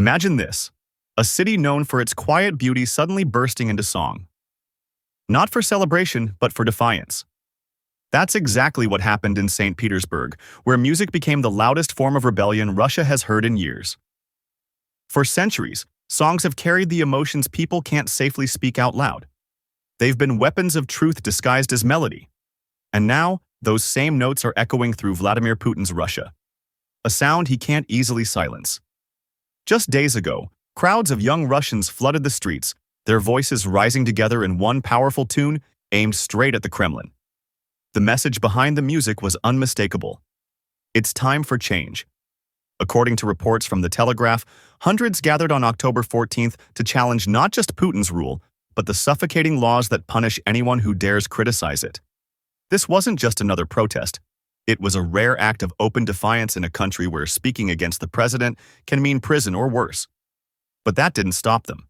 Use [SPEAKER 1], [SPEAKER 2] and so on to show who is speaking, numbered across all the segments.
[SPEAKER 1] Imagine this, a city known for its quiet beauty suddenly bursting into song. Not for celebration, but for defiance. That's exactly what happened in St. Petersburg, where music became the loudest form of rebellion Russia has heard in years. For centuries, songs have carried the emotions people can't safely speak out loud. They've been weapons of truth disguised as melody. And now, those same notes are echoing through Vladimir Putin's Russia. A sound he can't easily silence. Just days ago, crowds of young Russians flooded the streets, their voices rising together in one powerful tune aimed straight at the Kremlin. The message behind the music was unmistakable. It's time for change. According to reports from The Telegraph, hundreds gathered on October 14th to challenge not just Putin's rule, but the suffocating laws that punish anyone who dares criticize it. This wasn't just another protest. It was a rare act of open defiance in a country where speaking against the president can mean prison or worse. But that didn't stop them.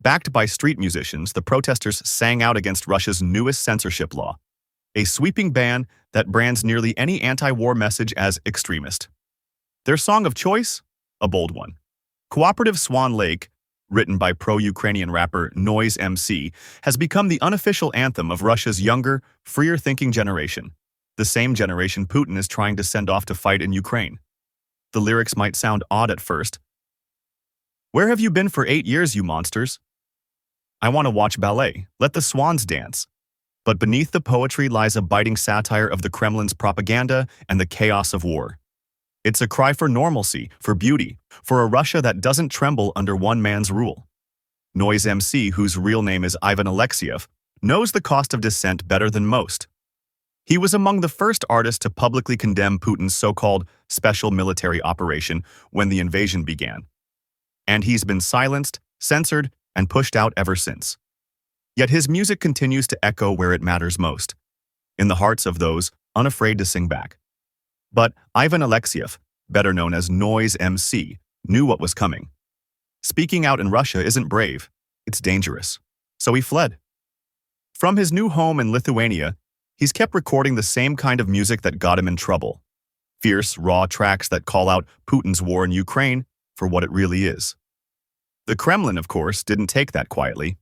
[SPEAKER 1] Backed by street musicians, the protesters sang out against Russia's newest censorship law, a sweeping ban that brands nearly any anti-war message as extremist. Their song of choice? A bold one. Cooperative Swan Lake, written by pro-Ukrainian rapper Noise MC, has become the unofficial anthem of Russia's younger, freer-thinking generation, the same generation Putin is trying to send off to fight in Ukraine. The lyrics might sound odd at first. Where have you been for 8 years, you monsters? I want to watch ballet. Let the swans dance. But beneath the poetry lies a biting satire of the Kremlin's propaganda and the chaos of war. It's a cry for normalcy, for beauty, for a Russia that doesn't tremble under one man's rule. Noise MC, whose real name is Ivan Alexiev, knows the cost of dissent better than most. He was among the first artists to publicly condemn Putin's so-called special military operation when the invasion began. And he's been silenced, censored, and pushed out ever since. Yet his music continues to echo where it matters most, in the hearts of those unafraid to sing back. But Ivan Alexiev, better known as Noise MC, knew what was coming. Speaking out in Russia isn't brave, it's dangerous. So he fled. From his new home in Lithuania, he's kept recording the same kind of music that got him in trouble. Fierce, raw tracks that call out Putin's war in Ukraine for what it really is. The Kremlin, of course, didn't take that quietly.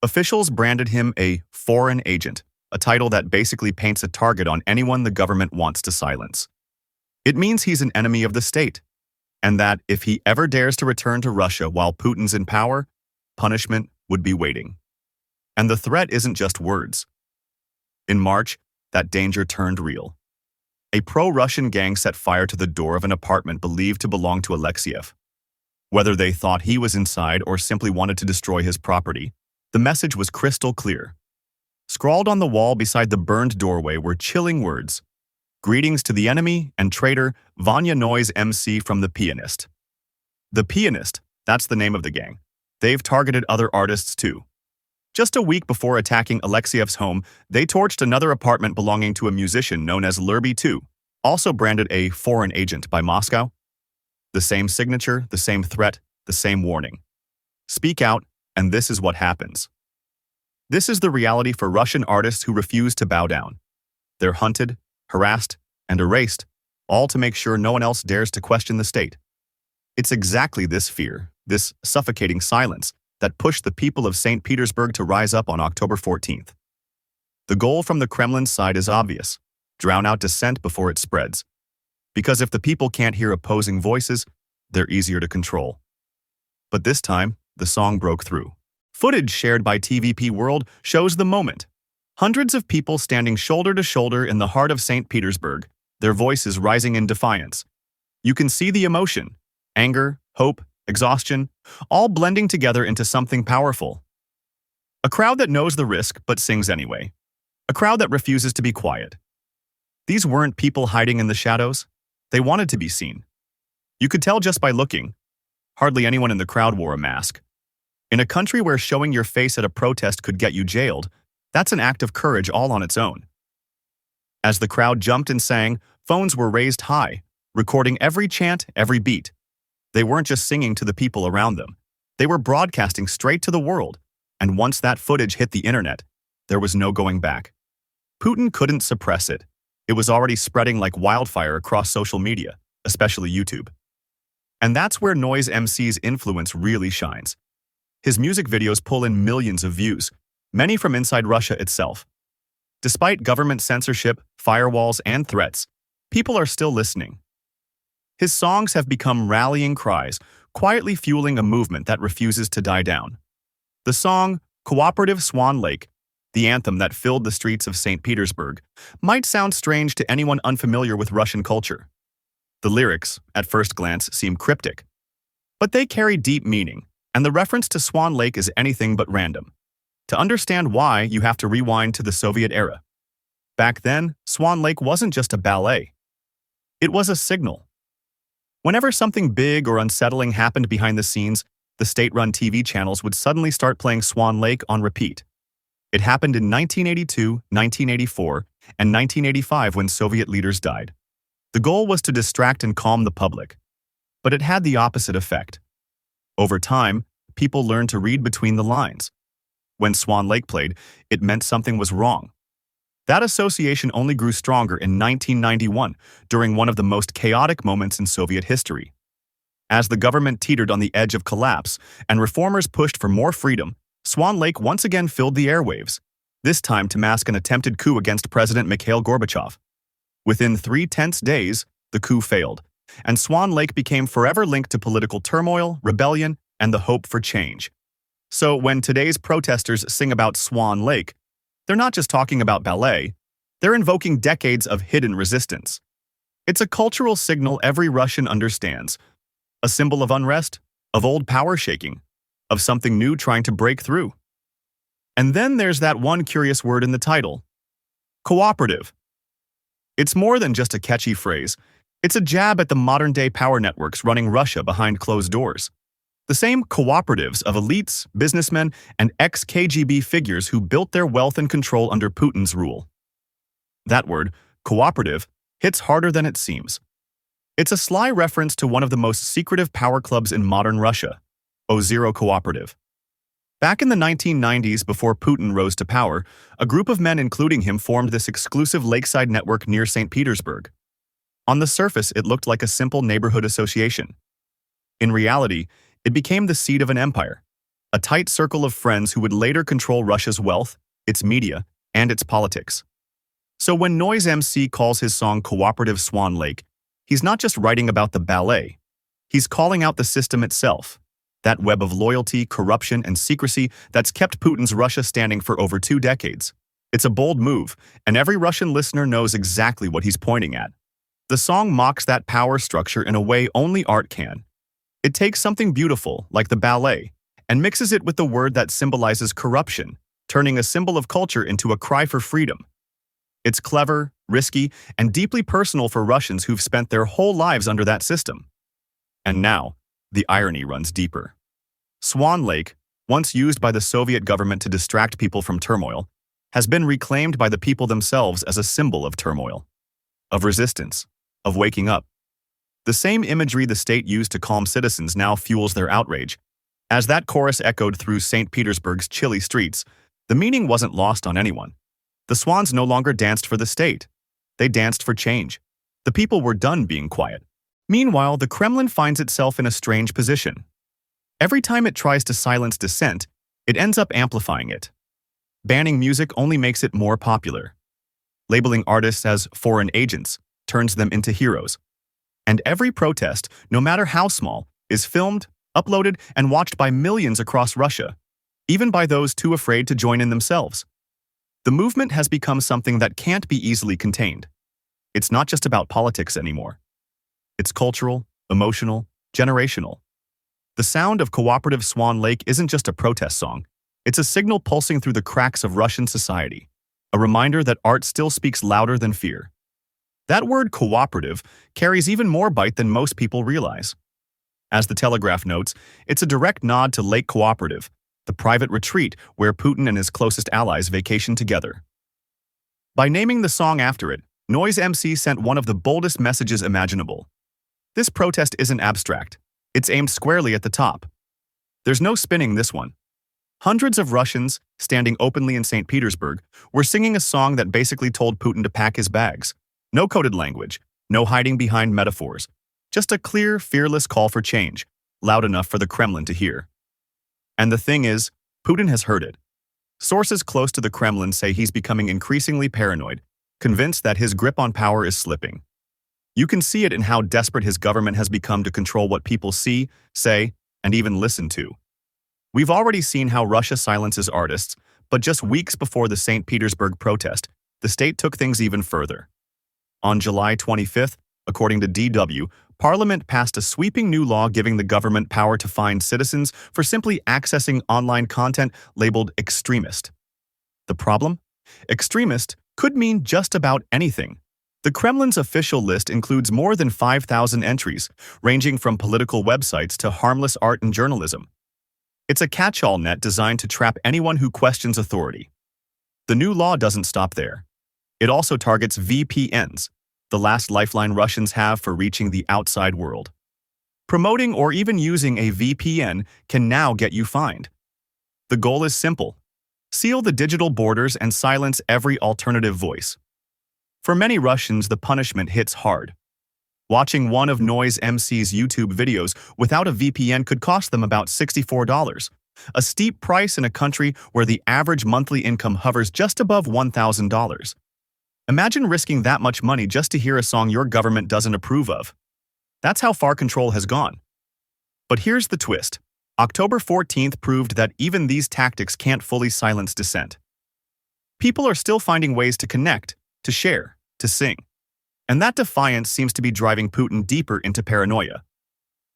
[SPEAKER 1] Officials branded him a foreign agent, a title that basically paints a target on anyone the government wants to silence. It means he's an enemy of the state, and that if he ever dares to return to Russia while Putin's in power, punishment would be waiting. And the threat isn't just words. In March, that danger turned real. A pro-Russian gang set fire to the door of an apartment believed to belong to Alexiev. Whether they thought he was inside or simply wanted to destroy his property, the message was crystal clear. Scrawled on the wall beside the burned doorway were chilling words. Greetings to the enemy and traitor Vanya Noise MC from The Pianist. The Pianist, that's the name of the gang. They've targeted other artists too. Just a week before attacking Alexiev's home, they torched another apartment belonging to a musician known as Lurby 2, also branded a foreign agent by Moscow. The same signature, the same threat, the same warning. Speak out, and this is what happens. This is the reality for Russian artists who refuse to bow down. They're hunted, harassed, and erased, all to make sure no one else dares to question the state. It's exactly this fear, this suffocating silence, that pushed the people of St. Petersburg to rise up on October 14th. The goal from the Kremlin's side is obvious: drown out dissent before it spreads. Because if the people can't hear opposing voices, they're easier to control. But this time, the song broke through. Footage shared by TVP World shows the moment. Hundreds of people standing shoulder to shoulder in the heart of St. Petersburg, their voices rising in defiance. You can see the emotion, anger, hope, exhaustion, all blending together into something powerful. A crowd that knows the risk but sings anyway. A crowd that refuses to be quiet. These weren't people hiding in the shadows. They wanted to be seen. You could tell just by looking. Hardly anyone in the crowd wore a mask. In a country where showing your face at a protest could get you jailed, that's an act of courage all on its own. As the crowd jumped and sang, phones were raised high, recording every chant, every beat. They weren't just singing to the people around them. They were broadcasting straight to the world, and once that footage hit the internet, there was no going back. Putin couldn't suppress it. It was already spreading like wildfire across social media, especially YouTube. And that's where Noise MC's influence really shines. His music videos pull in millions of views, many from inside Russia itself. Despite government censorship, firewalls, and threats, people are still listening. His songs have become rallying cries, quietly fueling a movement that refuses to die down. The song, Cooperative Swan Lake, the anthem that filled the streets of St. Petersburg, might sound strange to anyone unfamiliar with Russian culture. The lyrics, at first glance, seem cryptic. But they carry deep meaning, and the reference to Swan Lake is anything but random. To understand why, you have to rewind to the Soviet era. Back then, Swan Lake wasn't just a ballet. It was a signal. Whenever something big or unsettling happened behind the scenes, the state-run TV channels would suddenly start playing Swan Lake on repeat. It happened in 1982, 1984, and 1985 when Soviet leaders died. The goal was to distract and calm the public. But it had the opposite effect. Over time, people learned to read between the lines. When Swan Lake played, it meant something was wrong. That association only grew stronger in 1991, during one of the most chaotic moments in Soviet history. As the government teetered on the edge of collapse and reformers pushed for more freedom, Swan Lake once again filled the airwaves, this time to mask an attempted coup against President Mikhail Gorbachev. Within 3 tense days, the coup failed, and Swan Lake became forever linked to political turmoil, rebellion, and the hope for change. So when today's protesters sing about Swan Lake, they're not just talking about ballet, they're invoking decades of hidden resistance. It's a cultural signal every Russian understands, a symbol of unrest, of old power shaking, of something new trying to break through. And then there's that one curious word in the title, cooperative. It's more than just a catchy phrase, it's a jab at the modern-day power networks running Russia behind closed doors. The same cooperatives of elites, businessmen, and ex-KGB figures who built their wealth and control under Putin's rule. That word, cooperative, hits harder than it seems. It's a sly reference to one of the most secretive power clubs in modern Russia, Ozero Cooperative. Back in the 1990s, before Putin rose to power, a group of men including him formed this exclusive lakeside network near St. Petersburg. On the surface, it looked like a simple neighborhood association. In reality, it became the seat of an empire, a tight circle of friends who would later control Russia's wealth, its media, and its politics. So when Noise MC calls his song Cooperative Swan Lake, he's not just writing about the ballet. He's calling out the system itself, that web of loyalty, corruption, and secrecy that's kept Putin's Russia standing for over 2 decades. It's a bold move, and every Russian listener knows exactly what he's pointing at. The song mocks that power structure in a way only art can. It takes something beautiful, like the ballet, and mixes it with the word that symbolizes corruption, turning a symbol of culture into a cry for freedom. It's clever, risky, and deeply personal for Russians who've spent their whole lives under that system. And now, the irony runs deeper. Swan Lake, once used by the Soviet government to distract people from turmoil, has been reclaimed by the people themselves as a symbol of turmoil, of resistance, of waking up. The same imagery the state used to calm citizens now fuels their outrage. As that chorus echoed through St. Petersburg's chilly streets, the meaning wasn't lost on anyone. The swans no longer danced for the state. They danced for change. The people were done being quiet. Meanwhile, the Kremlin finds itself in a strange position. Every time it tries to silence dissent, it ends up amplifying it. Banning music only makes it more popular. Labeling artists as foreign agents turns them into heroes. And every protest, no matter how small, is filmed, uploaded, and watched by millions across Russia, even by those too afraid to join in themselves. The movement has become something that can't be easily contained. It's not just about politics anymore. It's cultural, emotional, generational. The sound of Cooperative Swan Lake isn't just a protest song. It's a signal pulsing through the cracks of Russian society, a reminder that art still speaks louder than fear. That word cooperative carries even more bite than most people realize. As the Telegraph notes, it's a direct nod to Lake Cooperative, the private retreat where Putin and his closest allies vacation together. By naming the song after it, Noise MC sent one of the boldest messages imaginable. This protest isn't abstract. It's aimed squarely at the top. There's no spinning this one. Hundreds of Russians, standing openly in St. Petersburg, were singing a song that basically told Putin to pack his bags. No coded language, no hiding behind metaphors, Just a clear, fearless call for change, loud enough for the Kremlin to hear. And the thing is, Putin has heard it. Sources close to the Kremlin say he's becoming increasingly paranoid, convinced that his grip on power is slipping. You can see it in how desperate his government has become to control what people see, say, and even listen to. We've already seen how Russia silences artists, but just weeks before the St. Petersburg protest, the state took things even further. On July 25th, according to DW, Parliament passed a sweeping new law giving the government power to fine citizens for simply accessing online content labeled extremist. The problem? Extremist could mean just about anything. The Kremlin's official list includes more than 5,000 entries, ranging from political websites to harmless art and journalism. It's a catch-all net designed to trap anyone who questions authority. The new law doesn't stop there. It also targets VPNs, the last lifeline Russians have for reaching the outside world. Promoting or even using a VPN can now get you fined. The goal is simple: seal the digital borders and silence every alternative voice. For many Russians, the punishment hits hard. Watching one of Noise MC's YouTube videos without a VPN could cost them about $64, a steep price in a country where the average monthly income hovers just above $1,000. Imagine risking that much money just to hear a song your government doesn't approve of. That's how far control has gone. But here's the twist. October 14th proved that even these tactics can't fully silence dissent. People are still finding ways to connect, to share, to sing. And that defiance seems to be driving Putin deeper into paranoia.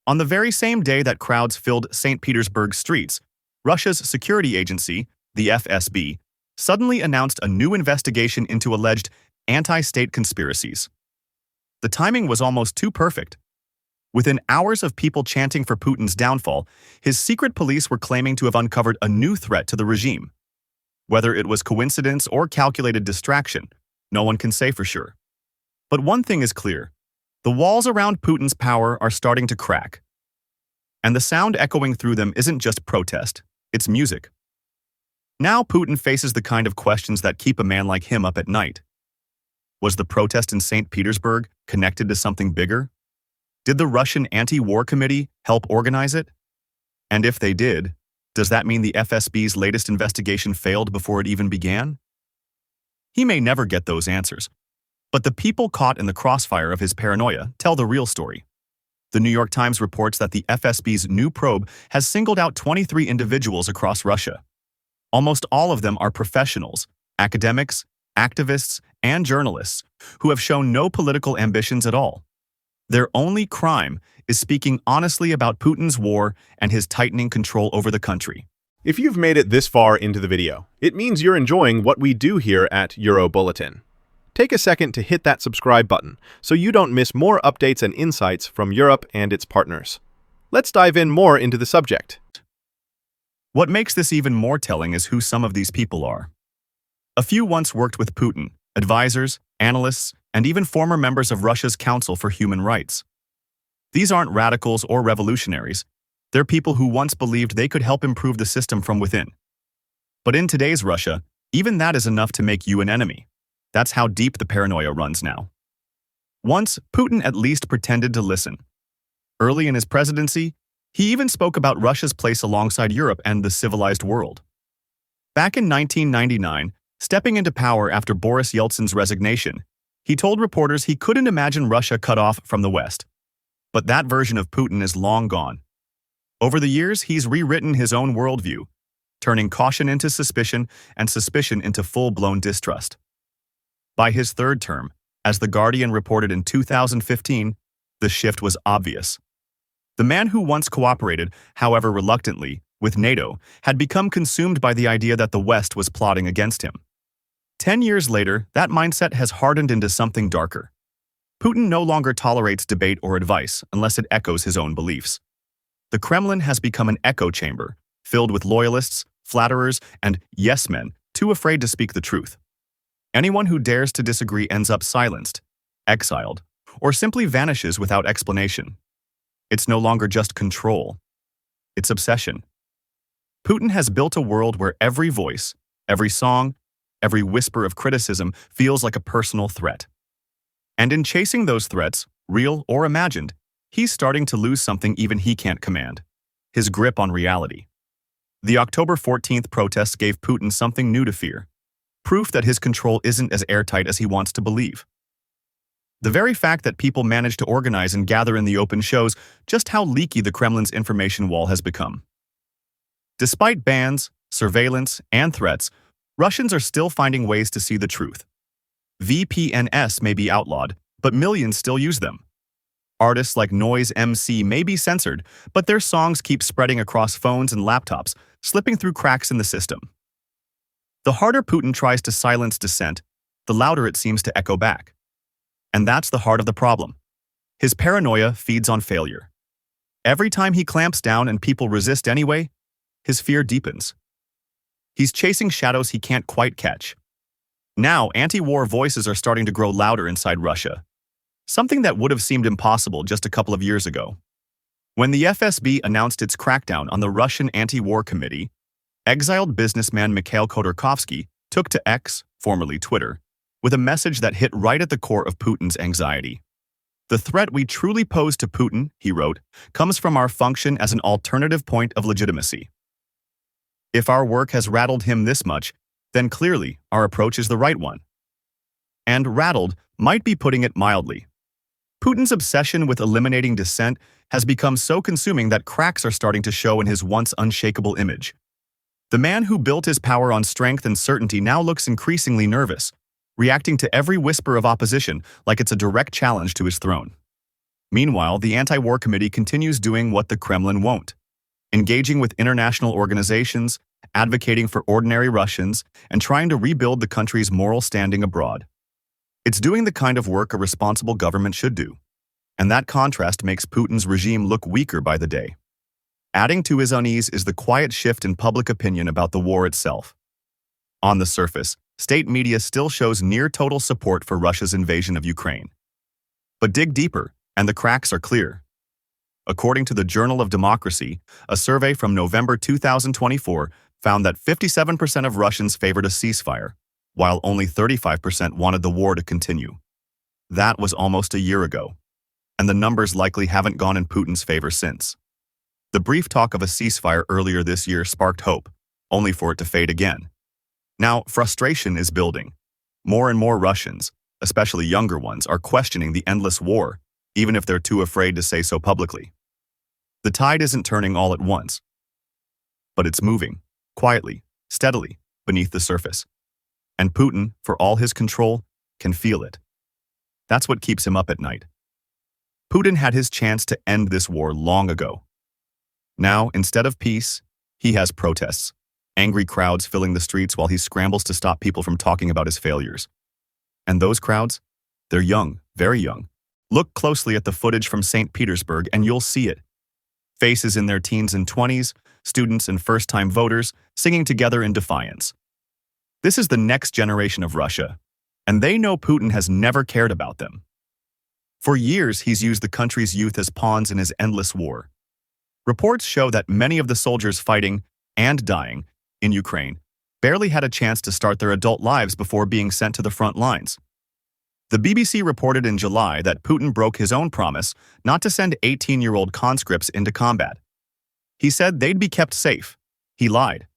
[SPEAKER 1] On the very same day that crowds filled St. Petersburg streets, Russia's security agency, the FSB, suddenly announced a new investigation into alleged anti-state conspiracies. The timing was almost too perfect. Within hours of people chanting for Putin's downfall, his secret police were claiming to have uncovered a new threat to the regime. Whether it was coincidence or calculated distraction, no one can say for sure. But one thing is clear: the walls around Putin's power are starting to crack. And the sound echoing through them isn't just protest, it's music. Now Putin faces the kind of questions that keep a man like him up at night. Was the protest in St. Petersburg connected to something bigger? Did the Russian anti-war committee help organize it? And if they did, does that mean the FSB's latest investigation failed before it even began? He may never get those answers, but the people caught in the crossfire of his paranoia tell the real story. The New York Times reports that the FSB's new probe has singled out 23 individuals across Russia. Almost all of them are professionals, academics, activists, and journalists who have shown no political ambitions at all. Their only crime is speaking honestly about Putin's war and his tightening control over the country.
[SPEAKER 2] If you've made it this far into the video, it means you're enjoying what we do here at Euro Bulletin. Take a second to hit that subscribe button so you don't miss more updates and insights from Europe and its partners. Let's dive in more into the subject.
[SPEAKER 1] What makes this even more telling is who some of these people are. A few once worked with Putin, advisors, analysts, and even former members of Russia's Council for Human Rights. These aren't radicals or revolutionaries. They're people who once believed they could help improve the system from within. But in today's Russia, even that is enough to make you an enemy. That's how deep the paranoia runs now. Once, Putin at least pretended to listen. Early in his presidency, he even spoke about Russia's place alongside Europe and the civilized world. Back in 1999, stepping into power after Boris Yeltsin's resignation, he told reporters he couldn't imagine Russia cut off from the West. But that version of Putin is long gone. Over the years, he's rewritten his own worldview, turning caution into suspicion and suspicion into full-blown distrust. By his third term, as The Guardian reported in 2015, the shift was obvious. The man who once cooperated, however reluctantly, with NATO had become consumed by the idea that the West was plotting against him. 10 years later, that mindset has hardened into something darker. Putin no longer tolerates debate or advice unless it echoes his own beliefs. The Kremlin has become an echo chamber, filled with loyalists, flatterers, and yes-men too afraid to speak the truth. Anyone who dares to disagree ends up silenced, exiled, or simply vanishes without explanation. It's no longer just control. It's obsession. Putin has built a world where every voice, every song, every whisper of criticism feels like a personal threat. And in chasing those threats, real or imagined, he's starting to lose something even he can't command: his grip on reality. The October 14th protests gave Putin something new to fear: proof that his control isn't as airtight as he wants to believe. The very fact that people manage to organize and gather in the open shows just how leaky the Kremlin's information wall has become. Despite bans, surveillance, and threats, Russians are still finding ways to see the truth. VPNs may be outlawed, but millions still use them. Artists like Noise MC may be censored, but their songs keep spreading across phones and laptops, slipping through cracks in the system. The harder Putin tries to silence dissent, the louder it seems to echo back. And that's the heart of the problem. His paranoia feeds on failure. Every time he clamps down and people resist anyway, his fear deepens. He's chasing shadows he can't quite catch. Now, anti-war voices are starting to grow louder inside Russia, something that would have seemed impossible just a couple of years ago. When the FSB announced its crackdown on the Russian anti-war committee, exiled businessman Mikhail Khodorkovsky took to X, formerly Twitter, with a message that hit right at the core of Putin's anxiety. "The threat we truly pose to Putin," he wrote, "comes from our function as an alternative point of legitimacy. If our work has rattled him this much, then clearly our approach is the right one." And rattled might be putting it mildly. Putin's obsession with eliminating dissent has become so consuming that cracks are starting to show in his once unshakable image. The man who built his power on strength and certainty now looks increasingly nervous, reacting to every whisper of opposition like it's a direct challenge to his throne. Meanwhile, the anti-war committee continues doing what the Kremlin won't: engaging with international organizations, advocating for ordinary Russians, and trying to rebuild the country's moral standing abroad. It's doing the kind of work a responsible government should do, and that contrast makes Putin's regime look weaker by the day. Adding to his unease is the quiet shift in public opinion about the war itself. On the surface, state media still shows near-total support for Russia's invasion of Ukraine. But dig deeper, and the cracks are clear. According to the Journal of Democracy, a survey from November 2024 found that 57% of Russians favored a ceasefire, while only 35% wanted the war to continue. That was almost a year ago, and the numbers likely haven't gone in Putin's favor since. The brief talk of a ceasefire earlier this year sparked hope, only for it to fade again. Now, frustration is building. More and more Russians, especially younger ones, are questioning the endless war, even if they're too afraid to say so publicly. The tide isn't turning all at once, but it's moving, quietly, steadily, beneath the surface. And Putin, for all his control, can feel it. That's what keeps him up at night. Putin had his chance to end this war long ago. Now, instead of peace, he has protests. Angry crowds filling the streets while he scrambles to stop people from talking about his failures. And those crowds? They're young, very young. Look closely at the footage from St. Petersburg and you'll see it. Faces in their teens and 20s, students and first-time voters, singing together in defiance. This is the next generation of Russia, and they know Putin has never cared about them. For years, he's used the country's youth as pawns in his endless war. Reports show that many of the soldiers fighting and dying in Ukraine barely had a chance to start their adult lives before being sent to the front lines. The BBC reported in July that Putin broke his own promise not to send 18-year-old conscripts into combat. He said they'd be kept safe. He lied.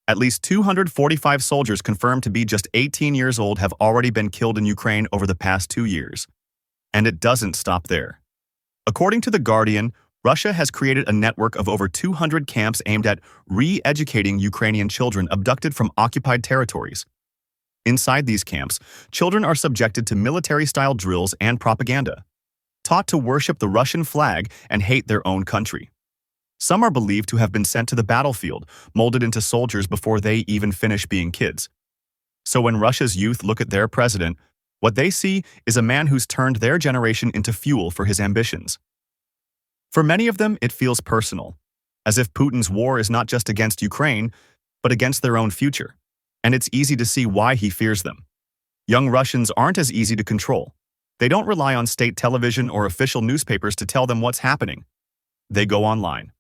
[SPEAKER 1] At least 245 soldiers confirmed to be just 18 years old have already been killed in Ukraine over the past 2 years. And it doesn't stop there. According to The Guardian, Russia has created a network of over 200 camps aimed at re-educating Ukrainian children abducted from occupied territories. Inside these camps, children are subjected to military-style drills and propaganda, taught to worship the Russian flag and hate their own country. Some are believed to have been sent to the battlefield, molded into soldiers before they even finish being kids. So when Russia's youth look at their president, what they see is a man who's turned their generation into fuel for his ambitions. For many of them, it feels personal, as if Putin's war is not just against Ukraine, but against their own future. And it's easy to see why he fears them. Young Russians aren't as easy to control. They don't rely on state television or official newspapers to tell them what's happening. They go online.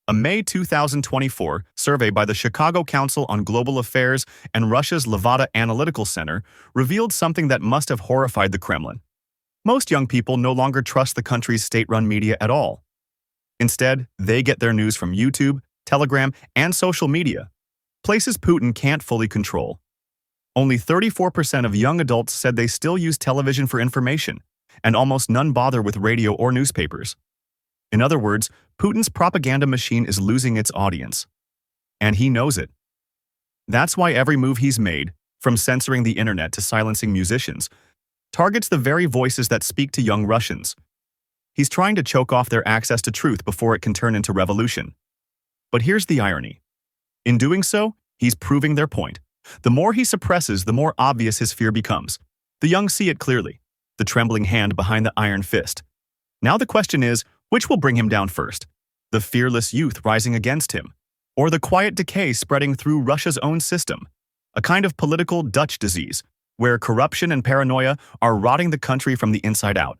[SPEAKER 1] A May 2024 survey by the Chicago Council on Global Affairs and Russia's Levada Analytical Center revealed something that must have horrified the Kremlin. Most young people no longer trust the country's state-run media at all. Instead, they get their news from YouTube, Telegram, and social media, places Putin can't fully control. Only 34% of young adults said they still use television for information, and almost none bother with radio or newspapers. In other words, Putin's propaganda machine is losing its audience. And he knows it. That's why every move he's made, from censoring the internet to silencing musicians, targets the very voices that speak to young Russians. He's trying to choke off their access to truth before it can turn into revolution. But here's the irony. In doing so, he's proving their point. The more he suppresses, the more obvious his fear becomes. The young see it clearly, the trembling hand behind the iron fist. Now the question is, which will bring him down first? The fearless youth rising against him, or the quiet decay spreading through Russia's own system? A kind of political Dutch disease, where corruption and paranoia are rotting the country from the inside out.